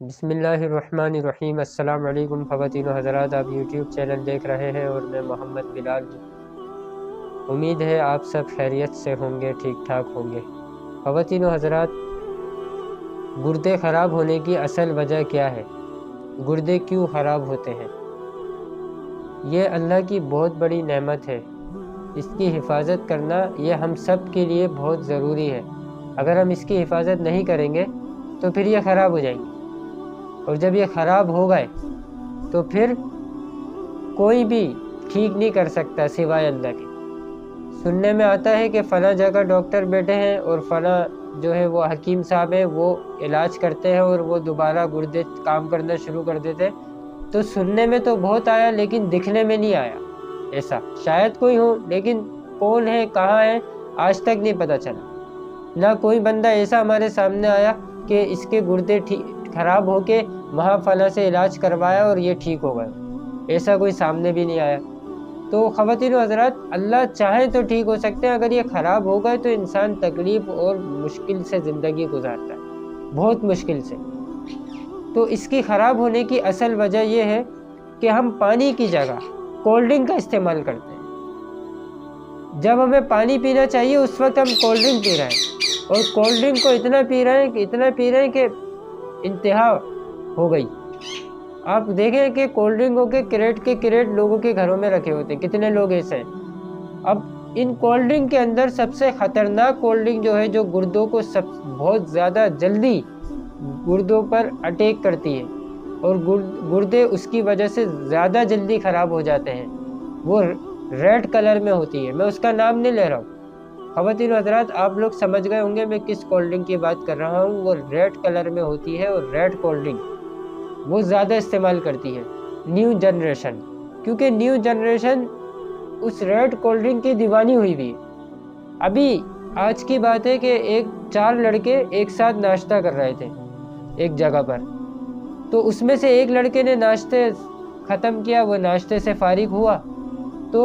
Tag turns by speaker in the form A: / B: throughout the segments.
A: بسم اللہ الرحمن الرحیم۔ السلام علیکم خواتین و حضرات، آپ یوٹیوب چینل دیکھ رہے ہیں اور میں محمد بلال ہوں۔ امید ہے آپ سب خیریت سے ہوں گے، ٹھیک ٹھاک ہوں گے۔ خواتین و حضرات، گردے خراب ہونے کی اصل وجہ کیا ہے؟ گردے کیوں خراب ہوتے ہیں؟ یہ اللہ کی بہت بڑی نعمت ہے، اس کی حفاظت کرنا یہ ہم سب کے لیے بہت ضروری ہے۔ اگر ہم اس کی حفاظت نہیں کریں گے تو پھر یہ خراب ہو جائیں گے، اور جب یہ خراب ہو گئے تو پھر کوئی بھی ٹھیک نہیں کر سکتا سوائے اللہ کے۔ سننے میں آتا ہے کہ فلاں جگہ ڈاکٹر بیٹھے ہیں اور فلاں جو ہے وہ حکیم صاحب ہیں، وہ علاج کرتے ہیں اور وہ دوبارہ گردے کام کرنا شروع کر دیتے ہیں۔ تو سننے میں تو بہت آیا لیکن دکھنے میں نہیں آیا ایسا۔ شاید کوئی ہو لیکن کون ہے، کہاں ہے، آج تک نہیں پتہ چلا۔ نہ کوئی بندہ ایسا ہمارے سامنے آیا کہ اس کے گردے خراب ہو کے وہاں فلاں سے علاج کروایا اور یہ ٹھیک ہو گئے، ایسا کوئی سامنے بھی نہیں آیا۔ تو خواتین و حضرات، اللہ چاہیں تو ٹھیک ہو سکتے ہیں، اگر یہ خراب ہو گئے تو انسان تکلیف اور مشکل سے زندگی گزارتا ہے، بہت مشکل سے۔ تو اس کی خراب ہونے کی اصل وجہ یہ ہے کہ ہم پانی کی جگہ کولڈ ڈرنک کا استعمال کرتے ہیں۔ جب ہمیں پانی پینا چاہیے اس وقت ہم کولڈ ڈرنک پی رہے ہیں، اور کولڈ ڈرنک کو اتنا پی رہے ہیں کہ انتہا ہو گئی۔ آپ دیکھیں کہ کولڈ ڈرنکوں کے کریٹ لوگوں کے گھروں میں رکھے ہوتے ہیں، کتنے لوگ ایسے ہیں۔ اب ان کولڈ ڈرنک کے اندر سب سے خطرناک کولڈ ڈرنک جو ہے، جو گردوں کو بہت زیادہ جلدی گردوں پر اٹیک کرتی ہے اور گردے اس کی وجہ سے زیادہ جلدی خراب ہو جاتے ہیں، وہ ریڈ کلر میں ہوتی ہے۔ میں اس کا نام نہیں لے رہا ہوں۔ خواتین و حضرات، آپ لوگ سمجھ گئے ہوں گے میں کس کولڈ ڈرنک کی بات کر رہا ہوں۔ وہ ریڈ کلر میں ہوتی ہے، اور ریڈ کولڈ ڈرنک وہ زیادہ استعمال کرتی ہے نیو جنریشن، کیونکہ نیو جنریشن اس ریڈ کولڈ ڈرنک کی دیوانی ہوئی بھی ہے۔ ابھی آج کی بات ہے کہ 4 لڑکے ایک ساتھ ناشتہ کر رہے تھے ایک جگہ پر، تو اس میں سے ایک لڑکے نے ناشتے ختم کیا، وہ ناشتے سے فارغ ہوا تو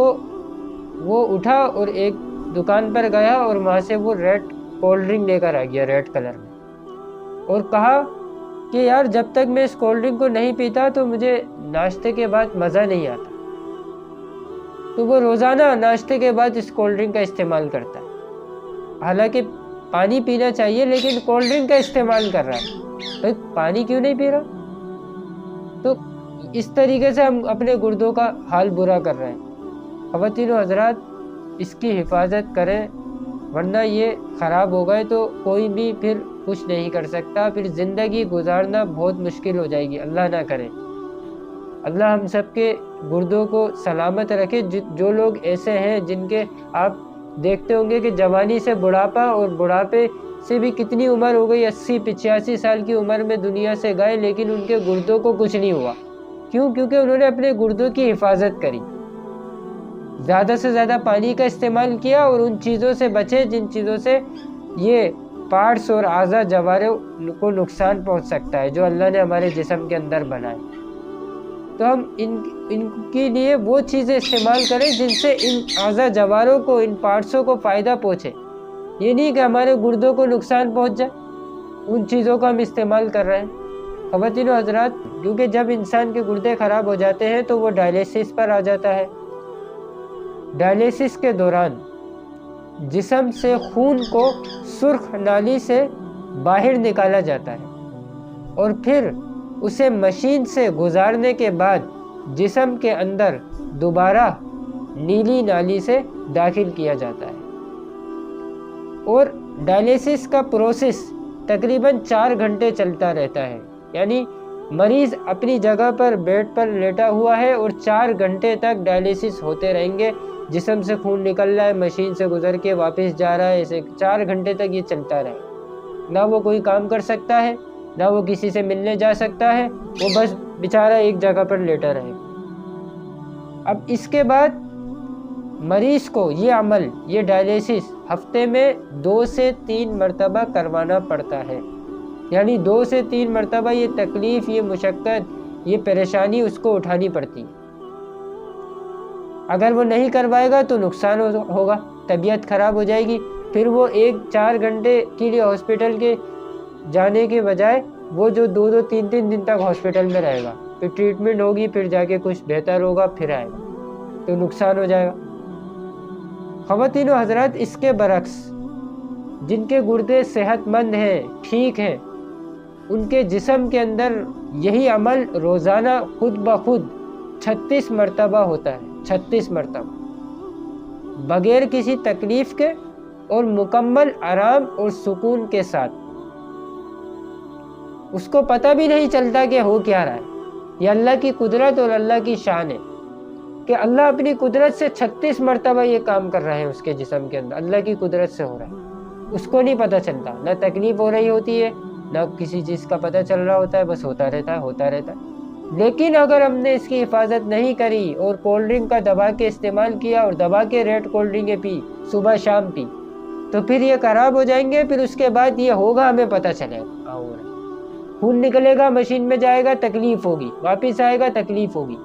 A: وہ اٹھا اور ایک دکان پر گیا اور وہاں سے وہ ریڈ کولڈ ڈرنک لے کر آ گیا ریڈ کلر میں، اور کہا کہ یار جب تک میں اس کولڈ ڈرنک کو نہیں پیتا تو مجھے ناشتے کے بعد مزہ نہیں آتا۔ تو وہ روزانہ ناشتے کے بعد اس کولڈ ڈرنک کا استعمال کرتا ہے، حالانکہ پانی پینا چاہیے لیکن کولڈ ڈرنک کا استعمال کر رہا ہے۔ بھائی پانی کیوں نہیں پی رہا؟ تو اس طریقے سے ہم اپنے گردوں کا حال برا کر رہے ہیں۔ خواتین و حضرات، اس کی حفاظت کریں، ورنہ یہ خراب ہو گئے تو کوئی بھی پھر کچھ نہیں کر سکتا، پھر زندگی گزارنا بہت مشکل ہو جائے گی، اللہ نہ کرے۔ اللہ ہم سب کے گردوں کو سلامت رکھے۔ جو لوگ ایسے ہیں جن کے آپ دیکھتے ہوں گے کہ جوانی سے بڑھاپا، اور بڑھاپے سے بھی کتنی عمر ہو گئی، 80-85 سال کی عمر میں دنیا سے گئے، لیکن ان کے گردوں کو کچھ نہیں ہوا۔ کیوں؟ کیونکہ انہوں نے اپنے گردوں کی حفاظت کری، زیادہ سے زیادہ پانی کا استعمال کیا، اور ان چیزوں سے بچے جن چیزوں سے یہ پارٹس اور اعضاء جوارح کو نقصان پہنچ سکتا ہے، جو اللہ نے ہمارے جسم کے اندر بنائے۔ تو ہم ان کے لیے وہ چیزیں استعمال کریں جن سے ان اعضاء جوارح کو، ان پارٹسوں کو فائدہ پہنچے۔ یہ نہیں کہ ہمارے گردوں کو نقصان پہنچ جائے، ان چیزوں کا ہم استعمال کر رہے ہیں۔ خواتین و حضرات، کیونکہ جب انسان کے گردے خراب ہو جاتے ہیں تو وہ ڈائلیسس پر آ جاتا ہے۔ ڈائلیسس کے دوران جسم سے خون کو سرخ نالی سے باہر نکالا جاتا ہے، اور پھر اسے مشین سے گزارنے کے بعد جسم کے اندر دوبارہ نیلی نالی سے داخل کیا جاتا ہے۔ اور ڈائلیسس کا پروسیس تقریباً 4 گھنٹے چلتا رہتا ہے، یعنی مریض اپنی جگہ پر بیڈ پر لیٹا ہوا ہے اور 4 گھنٹے تک ڈائلیسس ہوتے رہیں گے۔ جسم سے خون نکل رہا ہے، مشین سے گزر کے واپس جا رہا ہے، ایسے 4 گھنٹے تک یہ چلتا رہے۔ نہ وہ کوئی کام کر سکتا ہے، نہ وہ کسی سے ملنے جا سکتا ہے، وہ بس بیچارہ ایک جگہ پر لیٹا رہے۔ اب اس کے بعد مریض کو یہ عمل، یہ ڈائلیسس ہفتے میں 2 سے 3 مرتبہ کروانا پڑتا ہے، یعنی 2 سے 3 مرتبہ یہ تکلیف، یہ مشقت، یہ پریشانی اس کو اٹھانی پڑتی ہے۔ اگر وہ نہیں کروائے گا تو نقصان ہوگا، طبیعت خراب ہو جائے گی، پھر وہ 4 گھنٹے کے لیے ہاسپٹل کے جانے کے بجائے وہ جو 2-3 دن تک ہاسپٹل میں رہے گا، پھر ٹریٹمنٹ ہوگی، پھر جا کے کچھ بہتر ہوگا، پھر آئے گا تو نقصان ہو جائے گا۔ خواتین و حضرات، اس کے برعکس جن کے گردے صحت مند ہیں، ٹھیک ہیں، ان کے جسم کے اندر یہی عمل روزانہ خود بخود 36 مرتبہ ہوتا ہے، 36 مرتبہ، بغیر کسی تکلیف کے اور مکمل آرام اور سکون کے ساتھ۔ اس کو پتہ بھی نہیں چلتا کہ ہو کیا رہا ہے۔ یہ اللہ کی قدرت اور اللہ کی شان ہے کہ اللہ اپنی قدرت سے 36 مرتبہ یہ کام کر رہے ہیں اس کے جسم کے اندر، اللہ کی قدرت سے ہو رہا ہے۔ اس کو نہیں پتہ چلتا، نہ تکلیف ہو رہی ہوتی ہے، نہ کسی چیز کا پتہ چل رہا ہوتا ہے، بس ہوتا رہتا ہے۔ لیکن اگر ہم نے اس کی حفاظت نہیں کری اور کولڈ ڈرنک کا دبا کے استعمال کیا اور دبا کے ریڈ کولڈ ڈرنکیں پی، صبح شام پی، تو پھر یہ خراب ہو جائیں گے۔ پھر اس کے بعد یہ ہوگا، ہمیں پتہ چلے گا، خون نکلے گا، مشین میں جائے گا، تکلیف ہوگی، واپس آئے گا، تکلیف ہوگی،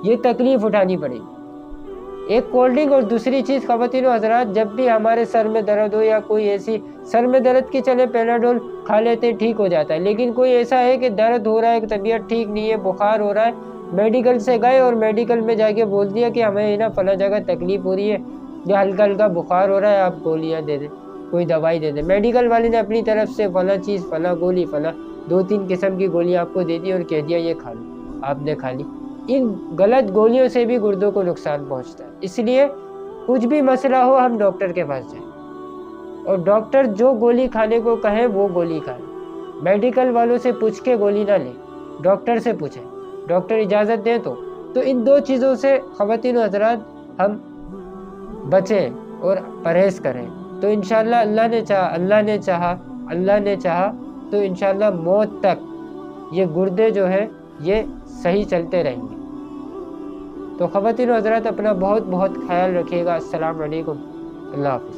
A: یہ تکلیف اٹھانی پڑے گی۔ ایک کولڈ ڈرنک اور دوسری چیز خواتین و حضرات، جب بھی ہمارے سر میں درد ہو یا کوئی ایسی سر میں درد کی، چلے پیناڈول کھا لیتے ٹھیک ہو جاتا ہے، لیکن کوئی ایسا ہے کہ درد ہو رہا ہے، طبیعت ٹھیک نہیں ہے، بخار ہو رہا ہے، میڈیکل سے گئے اور میڈیکل میں جا کے بول دیا کہ ہمیں نا فلاں جگہ تکلیف ہو رہی ہے یا ہلکا ہلکا بخار ہو رہا ہے، آپ گولیاں دے دیں، کوئی دوائی دے دیں۔ میڈیکل والے نے اپنی طرف سے فلاں چیز، فلاں گولی، فلاں 2-3 قسم کی گولیاں آپ کو دے دی اور کہہ دیا یہ کھا لو، آپ نے کھا لی۔ ان غلط گولیوں سے بھی گردوں کو نقصان پہنچتا ہے۔ اس لیے کچھ بھی مسئلہ ہو، ہم ڈاکٹر کے پاس جائیں اور ڈاکٹر جو گولی کھانے کو کہیں وہ گولی کھائیں۔ میڈیکل والوں سے پوچھ کے گولی نہ لیں، ڈاکٹر سے پوچھیں، ڈاکٹر اجازت دیں تو ان 2 چیزوں سے خواتین و حضرات ہم بچیں اور پرہیز کریں، تو انشاءاللہ اللہ نے چاہا تو انشاءاللہ موت تک یہ گردے جو ہے یہ صحیح چلتے رہیں گے۔ تو خواتین و حضرات، اپنا بہت خیال رکھیے گا۔ السلام علیکم، اللہ حافظ۔